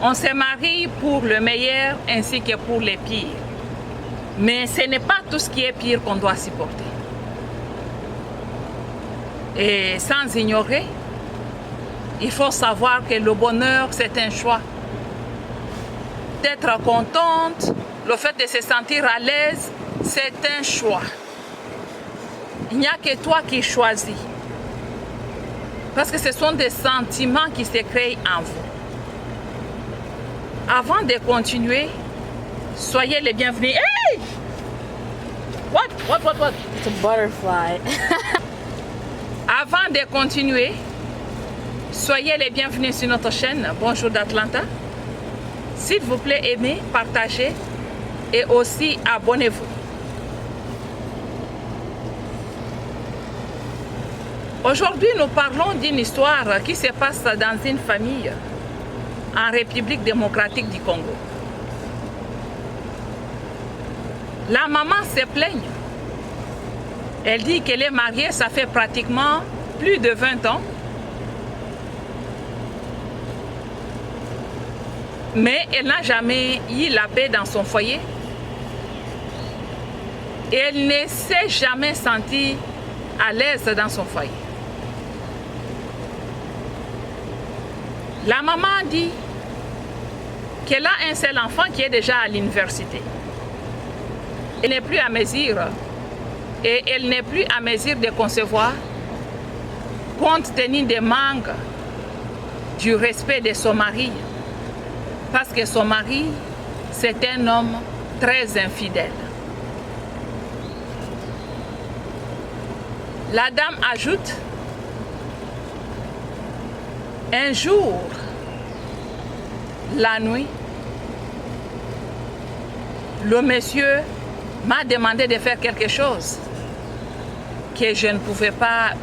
On se marie pour le meilleur ainsi que pour le pire. Mais ce n'est pas tout ce qui est pire qu'on doit supporter. Et sans ignorer, il faut savoir que le bonheur, c'est un choix. D'être contente, le fait de se sentir à l'aise, c'est un choix. Il n'y a que toi qui choisis. Parce que ce sont des sentiments qui se créent en vous. Avant de continuer, soyez les bienvenus. Hey! What? It's a butterfly. Avant de continuer, soyez les bienvenus sur notre chaîne Bonjour d'Atlanta. S'il vous plaît, aimez, partagez et aussi abonnez-vous. Aujourd'hui, nous parlons d'une histoire qui se passe dans une famille en République démocratique du Congo. La maman se plaigne. Elle dit qu'elle est mariée, ça fait pratiquement plus de 20 ans. Mais elle n'a jamais eu la paix dans son foyer. Et elle ne s'est jamais sentie à l'aise dans son foyer. La maman dit qu'elle a un seul enfant qui est déjà à l'université. Elle n'est plus à mesure et elle n'est plus à mesure de concevoir compte tenu des manques du respect de son mari. Parce que son mari, c'est un homme très infidèle. La dame ajoute, un jour, la nuit, le monsieur m'a demandé de faire quelque chose que je ne pouvais pas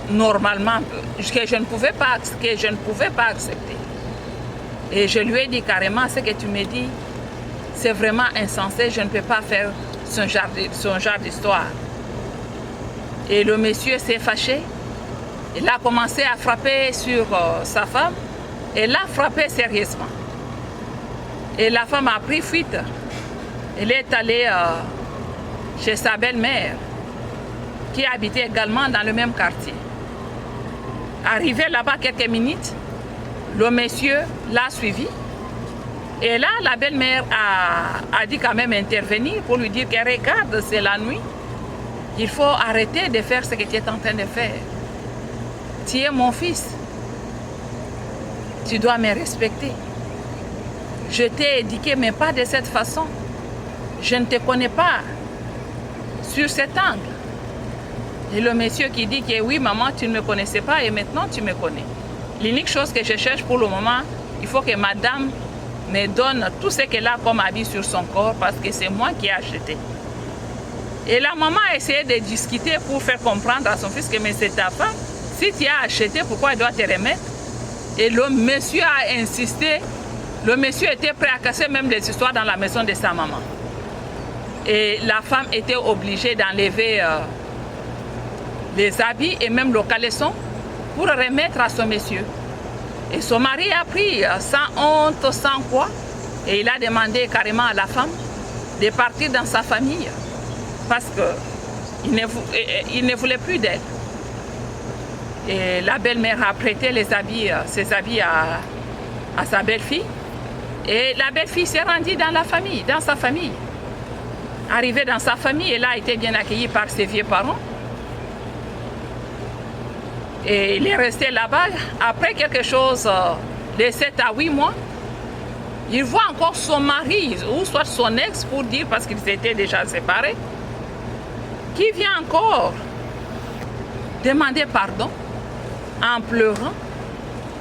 normalement, que je ne pouvais pas accepter. Et je lui ai dit carrément, ce que tu me dis, c'est vraiment insensé, je ne peux pas faire ce genre d'histoire. Et le monsieur s'est fâché, il a commencé à frapper sur sa femme, et l'a frappé sérieusement. Et la femme a pris fuite. Elle est allée chez sa belle-mère, qui habitait également dans le même quartier. Arrivé là-bas quelques minutes, le monsieur l'a suivi. Et là, la belle-mère a dit quand même intervenir pour lui dire que regarde, c'est la nuit. Il faut arrêter de faire ce que tu es en train de faire. Tu es mon fils. Tu dois me respecter. Je t'ai éduqué, mais pas de cette façon. Je ne te connais pas sur cet angle. Et le monsieur qui dit que oui, maman, tu ne me connaissais pas et maintenant tu me connais. L'unique chose que je cherche pour le moment, il faut que madame me donne tout ce qu'elle a comme habit sur son corps parce que c'est moi qui ai acheté. Et la maman a essayé de discuter pour faire comprendre à son fils que mais c'est ta femme. Si tu as acheté, pourquoi elle doit te remettre? Et le monsieur a insisté. Le monsieur était prêt à casser même des histoires dans la maison de sa maman. Et la femme était obligée d'enlever les habits et même le caleçon pour remettre à son monsieur. Et son mari a pris sans honte, sans quoi. Et il a demandé carrément à la femme de partir dans sa famille. Parce qu'il ne voulait plus d'elle. Et la belle-mère a prêté ses habits à sa belle-fille. Et la belle-fille s'est rendue dans sa famille. Arrivée dans sa famille, elle a été bien accueillie par ses vieux parents. Et il est resté là-bas. Après quelque chose de 7 à 8 mois, il voit encore son mari, ou soit son ex, pour dire, parce qu'ils étaient déjà séparés, qui vient encore demander pardon en pleurant,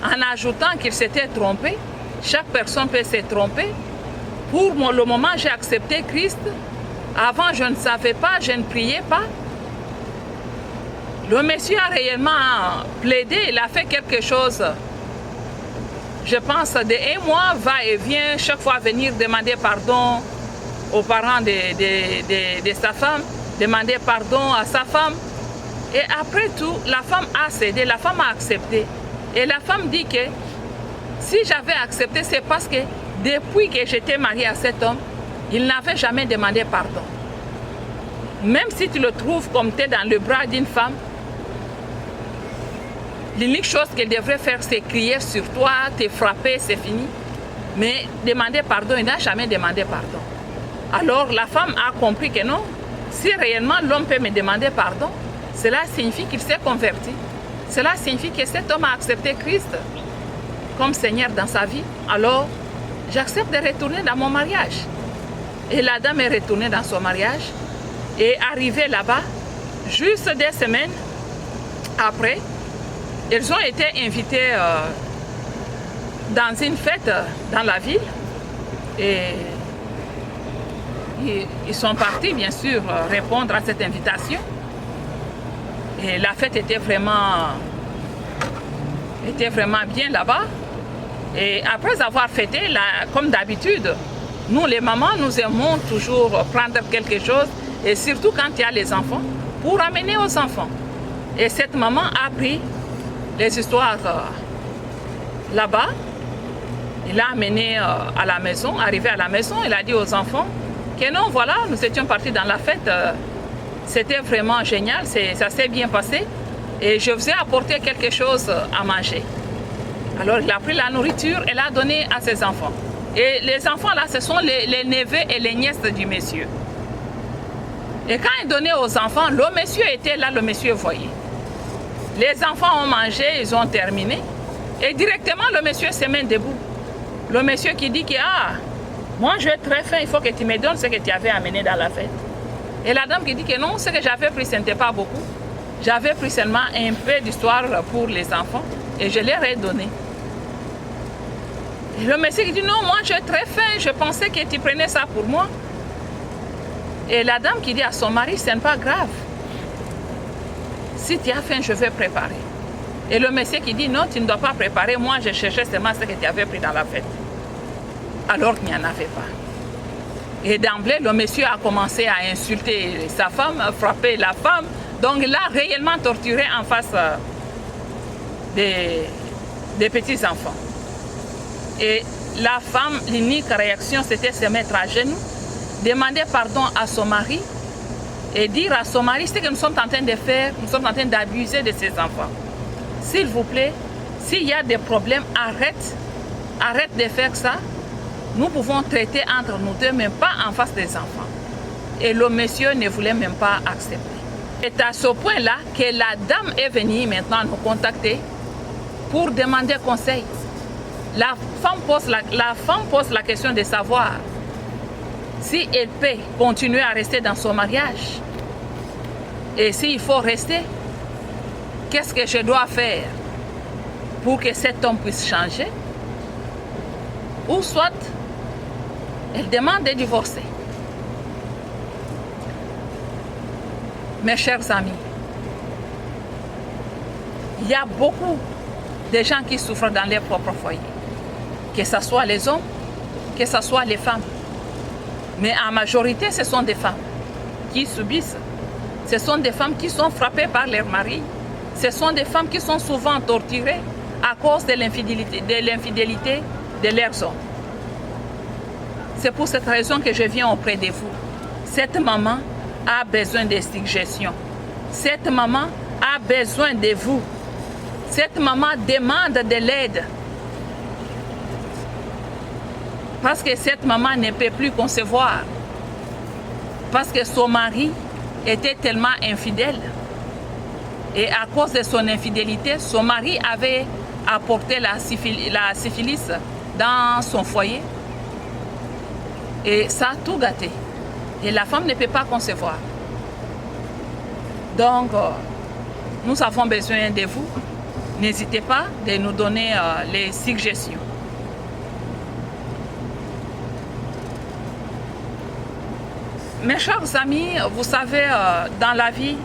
en ajoutant qu'il s'était trompé. Chaque personne peut se tromper. Pour le moment, j'ai accepté Christ. Avant, je ne savais pas, je ne priais pas. Le monsieur a réellement plaidé, il a fait quelque chose. Je pense de 1 mois, va et vient, chaque fois venir demander pardon aux parents de sa femme, demander pardon à sa femme. Et après tout, la femme a cédé, la femme a accepté. Et la femme dit que Si j'avais accepté, c'est parce que depuis que j'étais mariée à cet homme, il n'avait jamais demandé pardon. Même si tu le trouves comme tu es dans le bras d'une femme, l'unique chose qu'il devrait faire, c'est crier sur toi, te frapper, c'est fini. Mais demander pardon, il n'a jamais demandé pardon. Alors la femme a compris que non, si réellement l'homme peut me demander pardon, cela signifie qu'il s'est converti. Cela signifie que cet homme a accepté Christ comme Seigneur dans sa vie. Alors, j'accepte de retourner dans mon mariage. Et la dame est retournée dans son mariage et arrivée là-bas, juste des semaines après, ils ont été invités dans une fête dans la ville et ils sont partis bien sûr répondre à cette invitation. Et la fête était vraiment bien là-bas. Et après avoir fêté, comme d'habitude, nous les mamans, nous aimons toujours prendre quelque chose, et surtout quand il y a les enfants, pour amener aux enfants. Et cette maman a pris les histoires là-bas, il l'a amené à la maison, arrivé à la maison, il a dit aux enfants que non, voilà, nous étions partis dans la fête, c'était vraiment génial, ça s'est bien passé, et je vous ai apporté quelque chose à manger. Alors il a pris la nourriture et l'a donnée à ses enfants. Et les enfants là, ce sont les neveux et les nièces du monsieur. Et quand il donnait aux enfants, le monsieur était là, le monsieur voyait. Les enfants ont mangé, ils ont terminé. Et directement, le monsieur se met debout. Le monsieur qui dit que, ah, moi je vais très faim, il faut que tu me donnes ce que tu avais amené dans la fête. Et la dame qui dit que non, ce que j'avais pris, ce n'était pas beaucoup. J'avais pris seulement un peu d'histoire pour les enfants et je leur ai donné. Et le monsieur qui dit non, moi j'ai très faim, je pensais que tu prenais ça pour moi. Et la dame qui dit à son mari, ce n'est pas grave. Si tu as faim, je vais préparer. Et le monsieur qui dit non, tu ne dois pas préparer, moi je cherchais seulement ce que tu avais pris dans la fête. Alors qu'il n'y en avait pas. Et d'emblée, le monsieur a commencé à insulter sa femme, à frapper la femme. Donc il l'a réellement torturé en face des petits-enfants. Et la femme, l'unique réaction, c'était se mettre à genoux, demander pardon à son mari et dire à son mari ce que nous sommes en train de faire, nous sommes en train d'abuser de ses enfants. S'il vous plaît, s'il y a des problèmes, arrête de faire ça. Nous pouvons traiter entre nous deux, mais pas en face des enfants. Et le monsieur ne voulait même pas accepter. C'est à ce point-là que la dame est venue maintenant nous contacter pour demander conseil. La femme pose la question de savoir si elle peut continuer à rester dans son mariage. Et s'il faut rester, qu'est-ce que je dois faire pour que cet homme puisse changer? Ou soit, elle demande de divorcer. Mes chers amis, il y a beaucoup de gens qui souffrent dans leur propre foyer. Que ce soit les hommes, que ce soit les femmes. Mais en majorité, ce sont des femmes qui subissent. Ce sont des femmes qui sont frappées par leur mari. Ce sont des femmes qui sont souvent torturées à cause de l'infidélité de leurs hommes. C'est pour cette raison que je viens auprès de vous. Cette maman a besoin de suggestions. Cette maman a besoin de vous. Cette maman demande de l'aide. Parce que cette maman ne peut plus concevoir. Parce que son mari était tellement infidèle. Et à cause de son infidélité, son mari avait apporté la syphilis dans son foyer. Et ça a tout gâté. Et la femme ne peut pas concevoir. Donc, nous avons besoin de vous. N'hésitez pas de nous donner les suggestions. Mes chers amis, vous savez, dans la vie,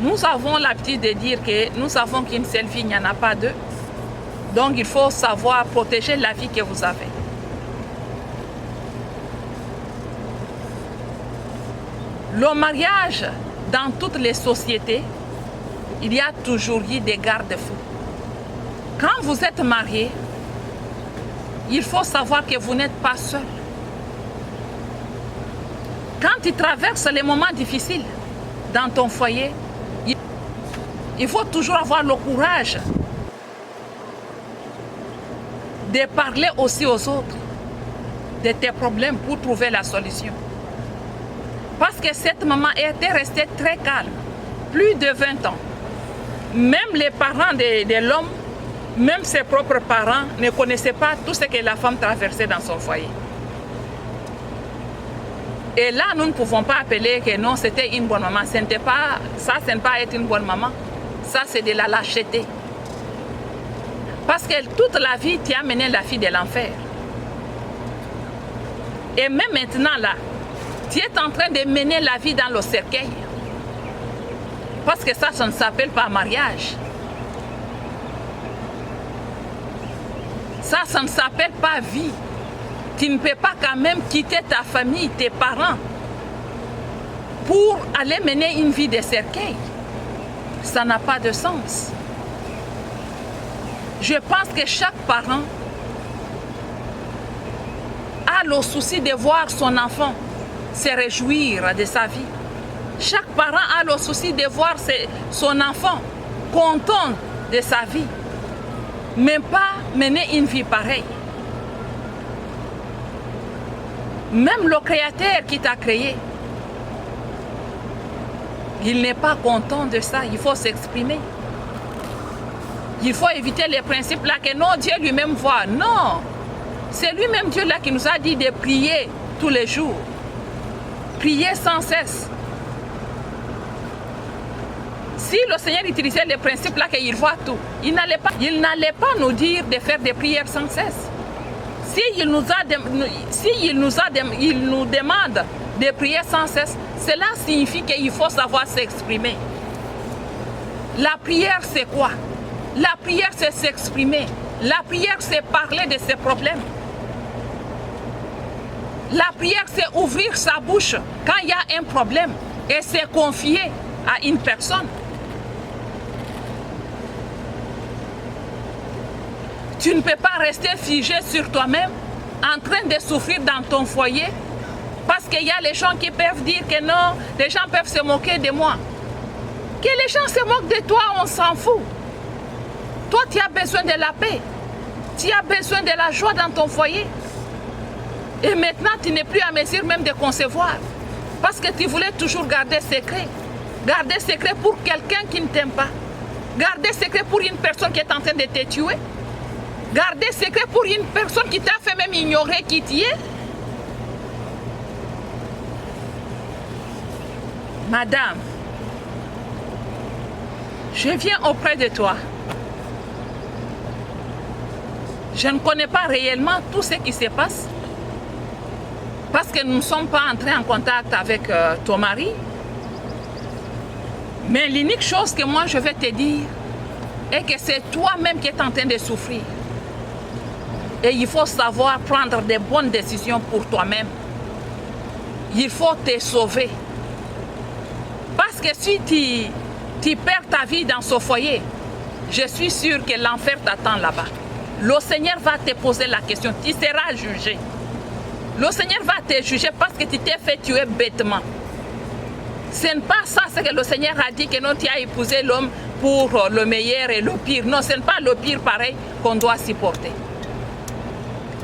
nous avons l'habitude de dire que nous savons qu'une seule vie, il n'y en a pas deux. Donc, il faut savoir protéger la vie que vous avez. Le mariage, dans toutes les sociétés, il y a toujours eu des garde-fous. Quand vous êtes marié, il faut savoir que vous n'êtes pas seul. Quand tu traverses les moments difficiles dans ton foyer, il faut toujours avoir le courage de parler aussi aux autres de tes problèmes pour trouver la solution. Parce que cette maman était restée très calme, plus de 20 ans. Même les parents de l'homme, même ses propres parents ne connaissaient pas tout ce que la femme traversait dans son foyer. Et là, nous ne pouvons pas appeler que non, c'était une bonne maman. Ça, ce n'est pas être une bonne maman. Ça, c'est de la lâcheté. Parce que toute la vie, tu as mené la fille de l'enfer. Et même maintenant, là, tu es en train de mener la vie dans le cercueil. Parce que ça ne s'appelle pas mariage. Ça ne s'appelle pas vie. Tu ne peux pas quand même quitter ta famille, tes parents, pour aller mener une vie de cercueil. Ça n'a pas de sens. Je pense que chaque parent a le souci de voir son enfant se réjouir de sa vie. Chaque parent a le souci de voir son enfant content de sa vie, mais pas mener une vie pareille. Même le Créateur qui t'a créé, il n'est pas content de ça. Il faut s'exprimer. Il faut éviter les principes là que non, Dieu lui-même voit. Non, c'est lui-même Dieu là qui nous a dit de prier tous les jours. Prier sans cesse. Si le Seigneur utilisait les principes là qu'il voit tout, il n'allait pas nous dire de faire des prières sans cesse. S'il nous demande de prier sans cesse, cela signifie qu'il faut savoir s'exprimer. La prière, c'est quoi? La prière, c'est s'exprimer. La prière, c'est parler de ses problèmes. La prière, c'est ouvrir sa bouche quand il y a un problème et se confier à une personne. Tu ne peux pas rester figé sur toi-même, en train de souffrir dans ton foyer, parce qu'il y a les gens qui peuvent dire que non, les gens peuvent se moquer de moi. Que les gens se moquent de toi, on s'en fout. Toi, tu as besoin de la paix. Tu as besoin de la joie dans ton foyer. Et maintenant, tu n'es plus à mesure même de concevoir. Parce que tu voulais toujours garder secret. Garder secret pour quelqu'un qui ne t'aime pas. Garder secret pour une personne qui est en train de te tuer. Garder secret pour une personne qui t'a fait même ignorer qui tu es. Madame, je viens auprès de toi. Je ne connais pas réellement tout ce qui se passe. Parce que nous ne sommes pas entrés en contact avec ton mari. Mais l'unique chose que moi je vais te dire est que c'est toi-même qui es en train de souffrir. Et il faut savoir prendre des bonnes décisions pour toi-même. Il faut te sauver. Parce que si tu perds ta vie dans ce foyer, je suis sûre que l'enfer t'attend là-bas. Le Seigneur va te poser la question, tu seras jugé. Le Seigneur va te juger parce que tu t'es fait tuer bêtement. Ce n'est pas ça ce que le Seigneur a dit, que non, tu as épousé l'homme pour le meilleur et le pire. Non, ce n'est pas le pire pareil qu'on doit supporter.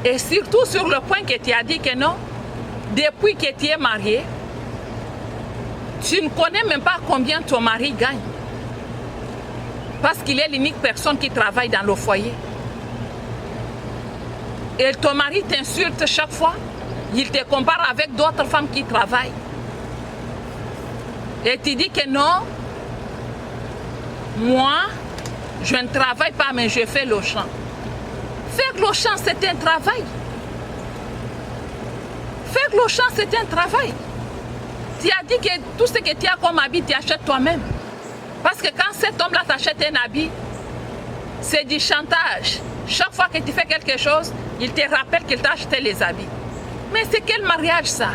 Et surtout sur le point que tu as dit que non, depuis que tu es marié, tu ne connais même pas combien ton mari gagne. Parce qu'il est l'unique personne qui travaille dans le foyer. Et ton mari t'insulte chaque fois. Il te compare avec d'autres femmes qui travaillent. Et tu dis que non, moi, je ne travaille pas, mais je fais le champ. Faire le champ, c'est un travail. Faire le champ, c'est un travail. Tu as dit que tout ce que tu as comme habit, tu achètes toi-même. Parce que quand cet homme-là t'achète un habit, c'est du chantage. Chaque fois que tu fais quelque chose, il te rappelle qu'il t'a acheté les habits. Mais c'est quel mariage ça?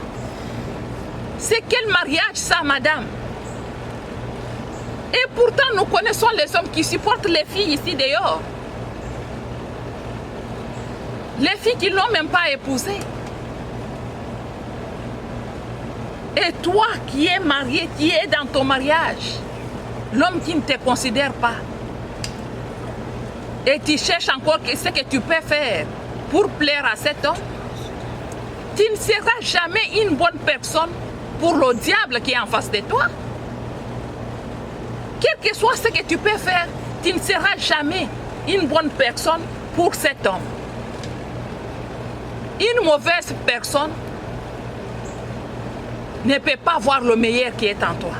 C'est quel mariage ça, madame? Et pourtant, nous connaissons les hommes qui supportent les filles ici dehors. Les filles qui ne l'ont même pas épousé. Et toi qui es marié, qui es dans ton mariage, l'homme qui ne te considère pas, et tu cherches encore ce que tu peux faire pour plaire à cet homme, tu ne seras jamais une bonne personne pour le diable qui est en face de toi. Quel que soit ce que tu peux faire, tu ne seras jamais une bonne personne pour cet homme. Une mauvaise personne ne peut pas voir le meilleur qui est en toi.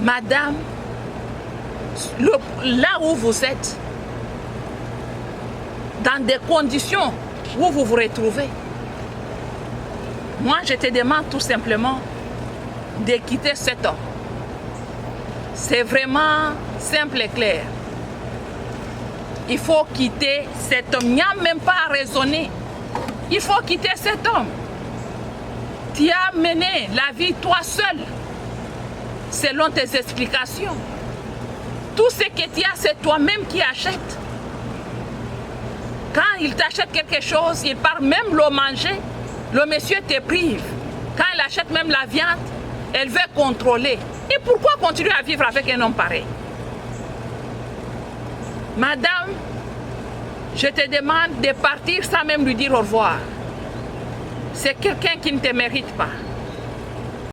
Madame, là où vous êtes, dans des conditions où vous vous retrouvez, moi je te demande tout simplement de quitter cet homme. C'est vraiment simple et clair. Il faut quitter cet homme. Il n'y a même pas à raisonner. Il faut quitter cet homme. Tu as mené la vie toi seul, selon tes explications. Tout ce que tu as, c'est toi-même qui achètes. Quand il t'achète quelque chose, il part même le manger, le monsieur te prive. Quand il achète même la viande, elle veut contrôler. Et pourquoi continuer à vivre avec un homme pareil? Madame, je te demande de partir sans même lui dire au revoir. C'est quelqu'un qui ne te mérite pas.